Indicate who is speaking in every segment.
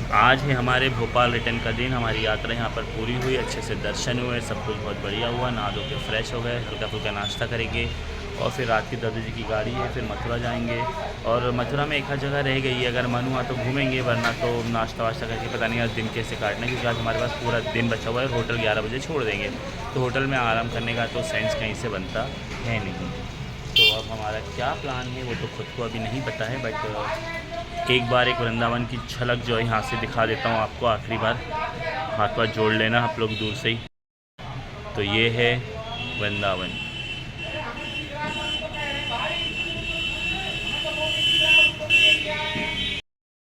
Speaker 1: आज है हमारे भोपाल रिटर्न का दिन। हमारी यात्रा यहाँ पर पूरी हुई, अच्छे से दर्शन हुए, सब कुछ बहुत बढ़िया हुआ। नहा धो के फ्रेश हो गए, हल्का फुल्का नाश्ता करेंगे और फिर रात की 10 बजे की गाड़ी है, फिर मथुरा जाएंगे। और मथुरा में एक आध जगह रह गई है, अगर मन हुआ तो घूमेंगे, वरना तो नाश्ता वाश्ता करके पता नहीं आज दिन कैसे काटना है, क्योंकि आज हमारे पास पूरा दिन बचा हुआ है। होटल 11 बजे छोड़ देंगे, तो होटल में आराम करने का तो सेंस कहीं से बनता है नहीं। तो अब हमारा क्या प्लान है वो तो खुद को अभी नहीं पता है, बट एक बार एक वृंदावन की झलक जो है यहाँ से दिखा देता हूँ आपको, आखिरी बार। हाथ पाथ जोड़ लेना आप लोग दूर से ही। तो ये है वृंदावन।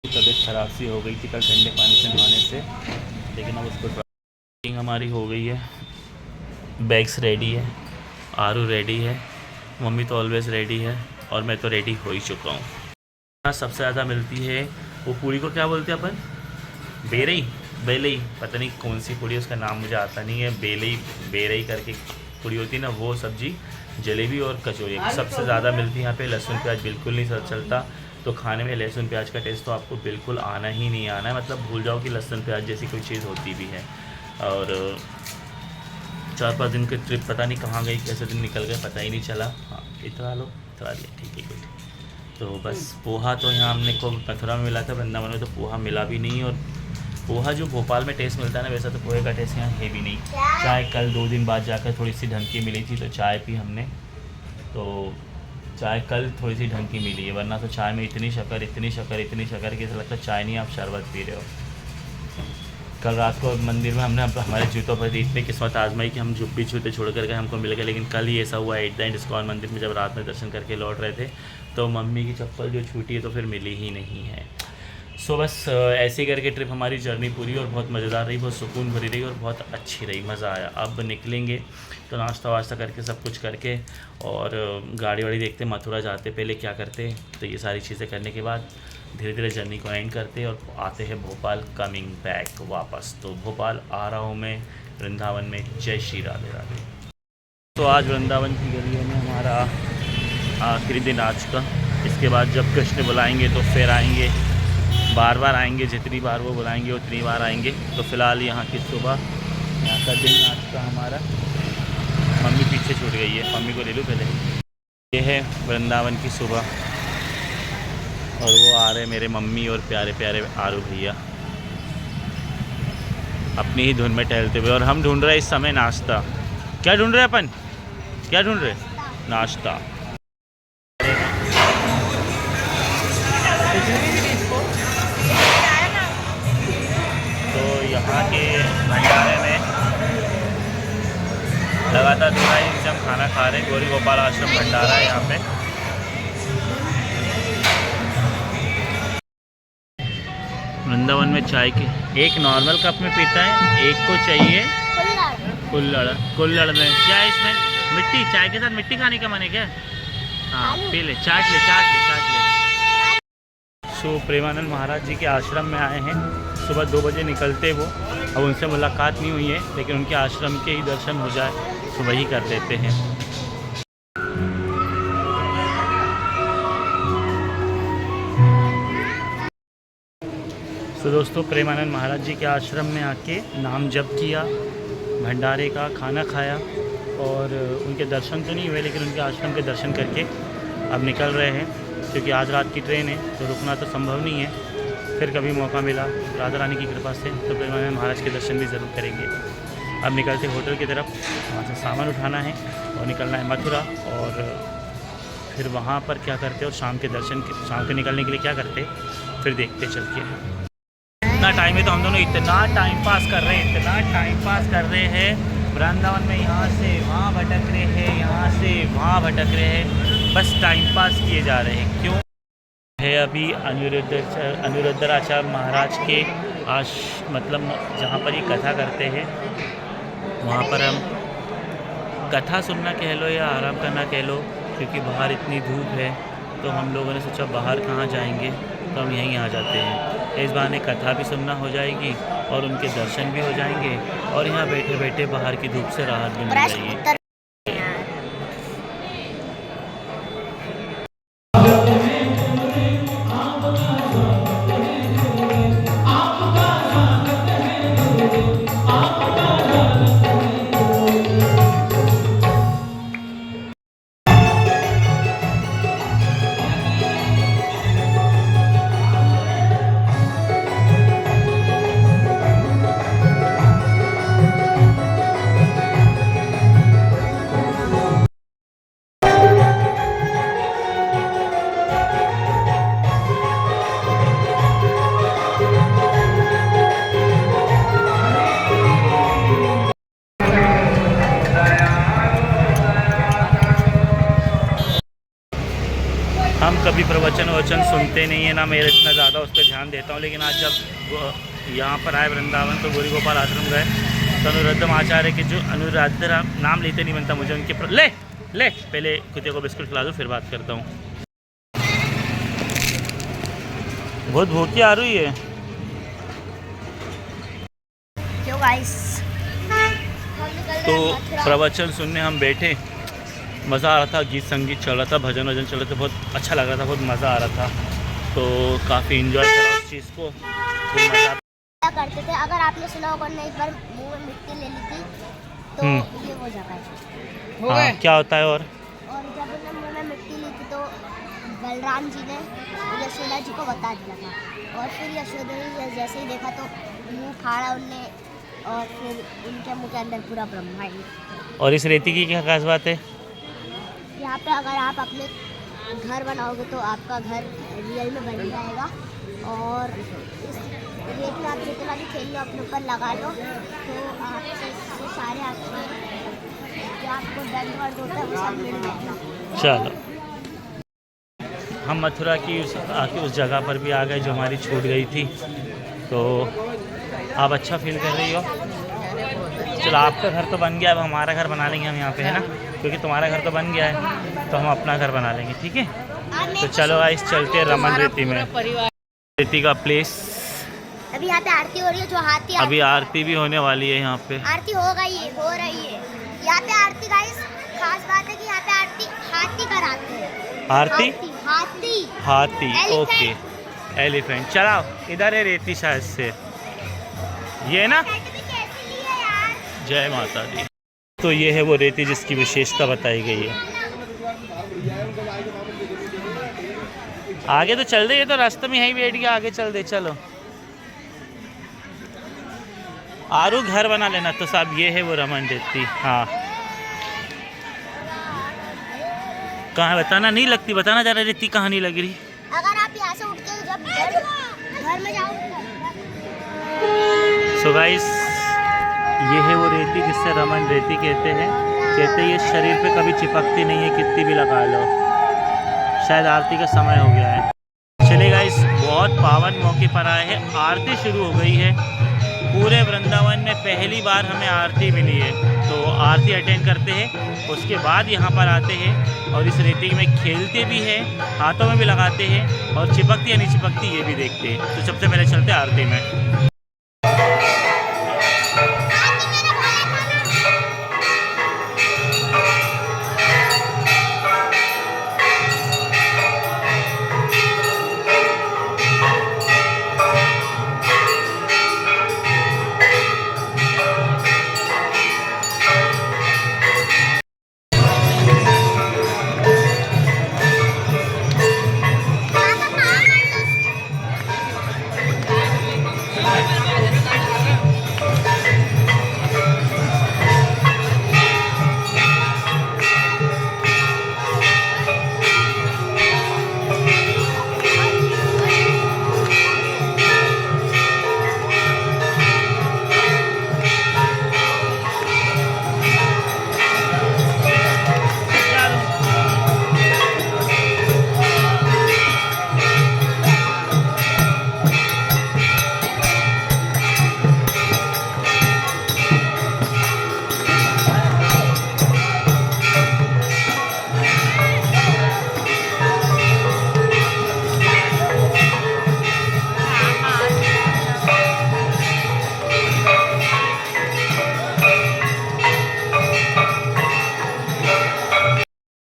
Speaker 1: तबीयत खराब सी हो गई थी कल ठंडे पानी से नहाने से, लेकिन अब उसको ट्राइंग हमारी हो गई है। बैग्स रेडी है, आरू रेडी है, मम्मी तो ऑलवेज़ रेडी है, और मैं तो रेडी हो ही चुका हूँ। यहाँ सबसे ज़्यादा मिलती है वो पूरी को क्या बोलते हैं अपन, बेरई बेलई, पता नहीं कौन सी पूड़ी, उसका नाम मुझे आता नहीं है। बेलई बेरई करके पूड़ी होती है ना, वो सब्जी, जलेबी और कचौरी सबसे ज़्यादा मिलती है यहाँ पे। लहसुन प्याज बिल्कुल नहीं चलता, तो खाने में लहसुन प्याज का टेस्ट तो आपको बिल्कुल आना ही नहीं आना है, मतलब भूल जाओ कि लहसुन प्याज जैसी कोई चीज़ होती भी है। और 4-5 दिन की ट्रिप पता नहीं कहाँ गई, कैसे दिन निकल गए पता ही नहीं चला। हाँ इतना लो, इतना लिया, ठीक है गुड। तो बस पोहा तो यहाँ हमने को मथुरा में मिला था, वृंदावन में तो पोहा मिला भी नहीं। और पोहा जो भोपाल में टेस्ट मिलता है ना, वैसा तो पोहे का टेस्ट यहाँ है भी नहीं। चाय कल 2 दिन बाद जाकर थोड़ी सी ढंग की मिली थी, तो चाय पी हमने, तो चाय कल थोड़ी सी ढंग की मिली है, वरना तो चाय में इतनी शक्कर इतनी शक्कर इतनी शक्कर कि ऐसा लगता है चाय नहीं आप शरबत पी रहे हो। कल रात को मंदिर में हमने हमारे जूतों पर इतनी किस्मत आजमाई कि हम भी जूते छोड़ कर गए, हमको मिल गए। लेकिन कल ही ऐसा हुआ एट द एंड इस्कॉन मंदिर में, जब रात में दर्शन करके लौट रहे थे, तो मम्मी की चप्पल जो छूटी है तो फिर मिली ही नहीं है। सो बस ऐसे ही करके ट्रिप हमारी जर्नी पूरी और बहुत मज़ेदार रही, बहुत सुकून भरी रही और बहुत अच्छी रही, मज़ा आया। अब निकलेंगे तो नाश्ता वाश्ता करके सब कुछ करके और गाड़ी वाड़ी देखते मथुरा जाते पहले क्या करते, तो ये सारी चीज़ें करने के बाद धीरे धीरे जर्नी को एंड करते और आते हैं भोपाल, कमिंग बैक वापस। तो भोपाल आ रहा हूँ मैं, वृंदावन में। जय श्री राधे राधे। तो आज वृंदावन की गलियों में हमारा आखिरी दिन आज का। इसके बाद जब कृष्ण बुलाएंगे तो फिर आएंगे, बार बार आएंगे, जितनी बार वो बुलाएंगे उतनी बार आएंगे। तो फ़िलहाल यहाँ की सुबह, यहाँ का दिन आज का हमारा। मम्मी पीछे छूट गई है, मम्मी को ले लूँ पहले। ये है वृंदावन की सुबह, और वो आ रहे मेरे मम्मी और प्यारे प्यारे आरू भैया अपनी ही धुन में टहलते हुए। और हम ढूंढ रहे हैं इस समय नाश्ता। क्या ढूंढ रहे हैं अपन, क्या ढूंढ रहे हैं? नाश्ता। तो यहाँ के भंडारे में लगातार 2 दिन से हम खाना खा रहे हैं। गौरी गोपाल आश्रम भंडारा है यहाँ पे। वृंदावन में चाय के एक नॉर्मल कप में पीता है, एक को चाहिए कुल्हड़ में। क्या है इसमें? मिट्टी। चाय के साथ मिट्टी खाने का मन है क्या? हाँ पी ले, चाट ले चाट ले चाट ले। सो प्रेमानंद महाराज जी के आश्रम में आए हैं। सुबह 2 बजे निकलते वो, अब उनसे मुलाकात नहीं हुई है, लेकिन उनके आश्रम के ही दर्शन हो जाए तो वही कर देते हैं। तो दोस्तों प्रेमानंद महाराज जी के आश्रम में आके नाम जप किया, भंडारे का खाना खाया, और उनके दर्शन तो नहीं हुए, लेकिन उनके आश्रम के दर्शन करके अब निकल रहे हैं, क्योंकि आज रात की ट्रेन है तो रुकना तो संभव नहीं है। फिर कभी मौका मिला राधा रानी की कृपा से तो प्रेमानंद महाराज के दर्शन भी ज़रूर करेंगे। अब निकलते होटल की तरफ, वहाँ से सामान उठाना है और निकलना है मथुरा। और फिर वहाँ पर क्या करते और शाम के दर्शन, शाम के निकलने के लिए क्या करते फिर देखते चल के। इतना टाइम है तो हम दोनों इतना टाइम पास कर रहे हैं, इतना टाइम पास कर रहे हैं वृंदावन में। यहाँ से वहाँ भटक रहे हैं, यहाँ से वहाँ भटक रहे हैं, बस टाइम पास किए जा रहे हैं। क्यों है अभी अनिरुद्धाचार्य महाराज के मतलब जहाँ पर ये कथा करते हैं, वहाँ पर हम कथा सुनना कह लो या आराम करना कह लो, क्योंकि बाहर इतनी धूप है। तो हम लोगों ने सोचा बाहर कहाँ जाएंगे, तो हम यहीं आ जाते हैं। इस बहाने कथा भी सुनना हो जाएगी और उनके दर्शन भी हो जाएंगे, और यहाँ बैठे बैठे बाहर की धूप से राहत भी मिल जाएगी। प्रवचन वचन सुनते नहीं है ना, मेरे इतना ज़्यादा उस पर ध्यान देता हूँ। लेकिन आज जब यहाँ पर आए वृंदावन तो गौरी गोपाल आश्रम गए तो अनुरुद्धम आचार्य के जो अनुराधा नाम लेते नहीं बनता मुझे उनके ले पहले कुत्ते को बिस्कुट खिला दो फिर बात करता हूँ। बहुत भूखी आ रही है। तो प्रवचन सुनने हम बैठे, मज़ा आ रहा था, गीत संगीत चल रहा था, भजन वजन चल रहा था, बहुत अच्छा लग रहा था, बहुत मज़ा आ रहा था। तो काफ़ी इन्जॉय करा उस चीज़ को, तो मज़ा
Speaker 2: करते थे। अगर आपने सुना होगा ना, एक बार मुंह में मिट्टी ले ली थी तो ये वो जगह है।
Speaker 1: हाँ, क्या होता है? और
Speaker 2: जब उन्होंने मुंह में मिट्टी ली थी तो बलराम जी ने यशोदा जी को बता दिया था, और फिर यशोदा जी जैसे ही देखा तो मुंह फाड़ा उनने, और फिर उनके मुंह के अंदर पूरा ब्रह्मांड।
Speaker 1: और इस रेती की क्या खास बात है?
Speaker 2: यहाँ पे अगर आप अपने घर बनाओगे तो आपका घर रियल में बन जाएगा, और इस रेत में आप जितना भी खेल लो अपने ऊपर लगा लो तो आपसे सारे आपके जो आपको दर्द वर्द होता है वो सब मिल जाएगा।
Speaker 1: चलो, हम मथुरा की उस जगह पर भी आ गए जो हमारी छूट गई थी। तो आप अच्छा फील कर रही हो? चलो, आपका घर तो बन गया, अब हमारा घर बना लेंगे हम यहाँ पे, है ना, क्योंकि तुम्हारा घर तो बन गया है तो हम अपना घर बना लेंगे, ठीक है। तो चलो गाइस, चलते हैं रमन रेती में, रेती का प्लेस।
Speaker 2: अभी यहाँ पे आरती हो रही है, जो हाथी
Speaker 1: अभी आरती भी होने वाली है यहाँ पे।
Speaker 2: आरती हो रही है यहाँ पे आरती। गाइस खास बात है कि यहाँ पे आरती हाथी कराते हैं।
Speaker 1: आरती हाथी ओके,
Speaker 2: एलिफेंट।
Speaker 1: एलिफेंट। चलाओ, इधर है रेती शायद से, ये ना। जय माता दी। तो ये है वो रेती जिसकी विशेषता बताई गई है। आगे तो चल दे, ये तो रास्ते में यहीं बैठ गया, आगे चल दे। चलो आरू, घर बना लेना। तो साहब ये है वो रमन रेती। हाँ, कहाँ बताना नहीं लगती, बताना जा रहा रेती कहाँ नहीं लग रही।
Speaker 2: अगर आप यहाँ से उठ के जब घर में जाओ।
Speaker 1: सो गाइस, ये है वो रेती जिससे रमन रेती कहते हैं। कहते हैं ये शरीर पे कभी चिपकती नहीं है, कितनी भी लगा लो। शायद आरती का समय हो गया है। चलिए गाइस, बहुत पावन मौके पर आए हैं, आरती शुरू हो गई है। पूरे वृंदावन में पहली बार हमें आरती मिली है, तो आरती अटेंड करते हैं, उसके बाद यहाँ पर आते हैं और इस रेती में खेलते भी हैं, हाथों में भी लगाते हैं, और चिपकती या नहीं चिपकती ये भी देखते हैं। तो सबसे पहले चलते हैं आरती में।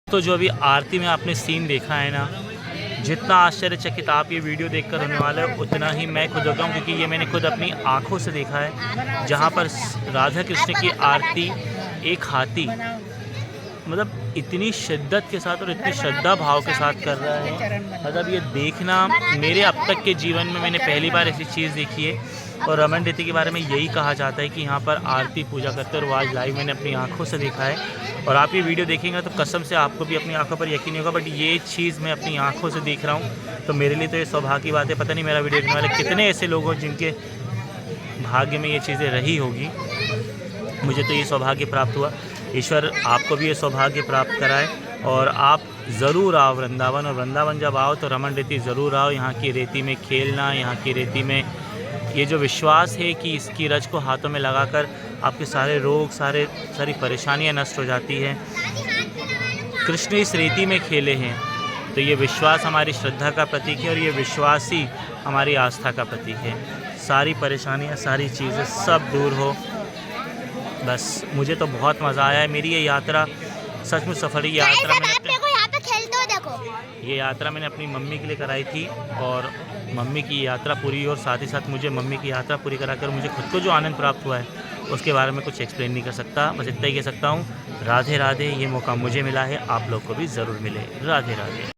Speaker 1: तो जो अभी आरती में आपने सीन देखा है ना, जितना आश्चर्यचकित आप ये वीडियो देखकर होने वाले हो उतना ही मैं खुद होगा हूँ, क्योंकि ये मैंने खुद अपनी आंखों से देखा है। जहाँ पर राधा कृष्ण की आरती एक हाथी मतलब इतनी शिद्दत के साथ और इतनी श्रद्धा भाव के साथ कर रहा है, मतलब ये देखना मेरे अब तक के जीवन में मैंने पहली बार ऐसी चीज़ देखी है। और रमन रेती के बारे में यही कहा जाता है कि यहाँ पर आरती पूजा करते हैं, और वो आज लाइव मैंने अपनी आंखों से देखा है। और आप ये वीडियो देखेंगे तो कसम से आपको भी अपनी आंखों पर यकीन नहीं होगा, बट ये चीज़ मैं अपनी आंखों से देख रहा हूँ, तो मेरे लिए तो ये सौभाग्य की बात है। पता नहीं मेरा वीडियो देखने वाले कितने ऐसे लोग हों जिनके भाग्य में ये चीज़ें रही होगी। मुझे तो ये सौभाग्य प्राप्त हुआ, ईश्वर आपको भी ये सौभाग्य प्राप्त कराए और आप ज़रूर आओ वृंदावन। और वृंदावन जब आओ तो रमन रेती ज़रूर आओ। यहाँ की रेती में खेलना, यहाँ की रेती में ये जो विश्वास है कि इसकी रज को हाथों में लगाकर आपके सारे रोग, सारी परेशानियाँ नष्ट हो जाती हैं। कृष्ण इस रेती में खेले हैं, तो ये विश्वास हमारी श्रद्धा का प्रतीक है और ये विश्वास ही हमारी आस्था का प्रतीक है। सारी परेशानियाँ, सारी चीज़ें सब दूर हो। बस मुझे तो बहुत मज़ा आया है। मेरी ये यात्रा सचमुच सफल यात्रा ये यात्रा मैंने अपनी मम्मी के लिए कराई थी और मम्मी की यात्रा पूरी, और साथ ही साथ मुझे मम्मी की यात्रा पूरी कराकर मुझे खुद को जो आनंद प्राप्त हुआ है उसके बारे में कुछ एक्सप्लेन नहीं कर सकता। बस इतना ही कह सकता हूँ, राधे राधे। ये मौका मुझे मिला है, आप लोग को भी ज़रूर मिले। राधे राधे।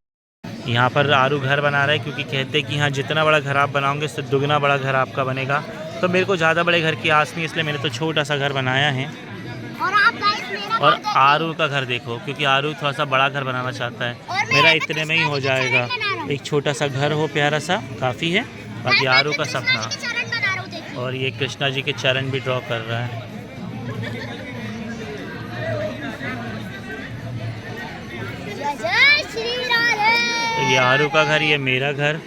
Speaker 1: यहाँ पर आरू घर बना रहा है क्योंकि कहते हैं कि यहाँ जितना बड़ा घर आप बनाओगे उससे दुगना बड़ा घर आपका बनेगा। तो मेरे को ज़्यादा बड़े घर की आस नहीं, इसलिए मैंने तो छोटा सा घर बनाया है। और आरू का घर देखो, क्योंकि आरू थोड़ा सा बड़ा घर बनाना चाहता है। मेरा इतने में ही हो जाएगा, एक छोटा सा घर हो प्यारा सा काफ़ी है। बाकी आरू का सपना। और ये कृष्णा जी के चरण भी ड्रॉ कर रहा है। तो ये आरू का घर, ये मेरा घर।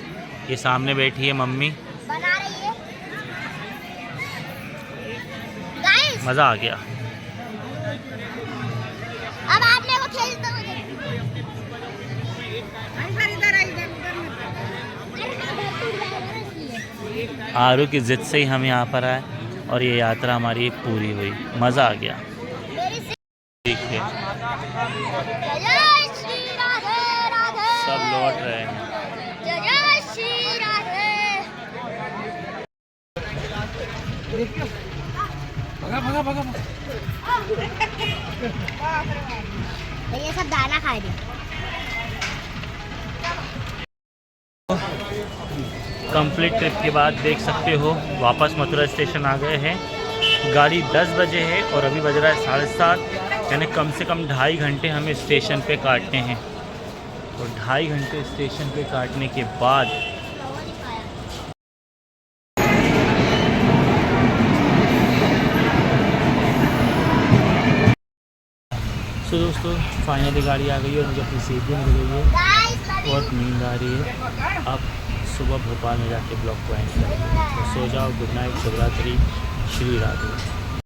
Speaker 1: ये सामने बैठी है मम्मी,
Speaker 2: बना रही है।
Speaker 1: मज़ा आ गया।
Speaker 2: अब आपने वो खेलते हुए
Speaker 1: आरू की जिद से ही हम यहाँ पर आए और ये यात्रा हमारी पूरी हुई। मज़ा आ गया। देखिए सब लौट रहे हैं।
Speaker 2: ये सब दाना खा रहे।
Speaker 1: कंप्लीट ट्रिप के बाद देख सकते हो वापस मथुरा स्टेशन आ गए हैं। गाड़ी 10 बजे है और अभी बज रहा है 7:30, यानी कम से कम 2.5 घंटे हमें स्टेशन पे काटने हैं। तो 2.5 घंटे स्टेशन पे काटने के बाद दोस्तों फाइनली गाड़ी आ गई है और मुझे अपनी सीट भी मिल गई है। बहुत नींद आ रही है। अब सुबह भोपाल में जाके ब्लॉग को एंड करेंगे। तो सो जाओ। गुड नाइट, शुभ रात्रि, श्री राधे।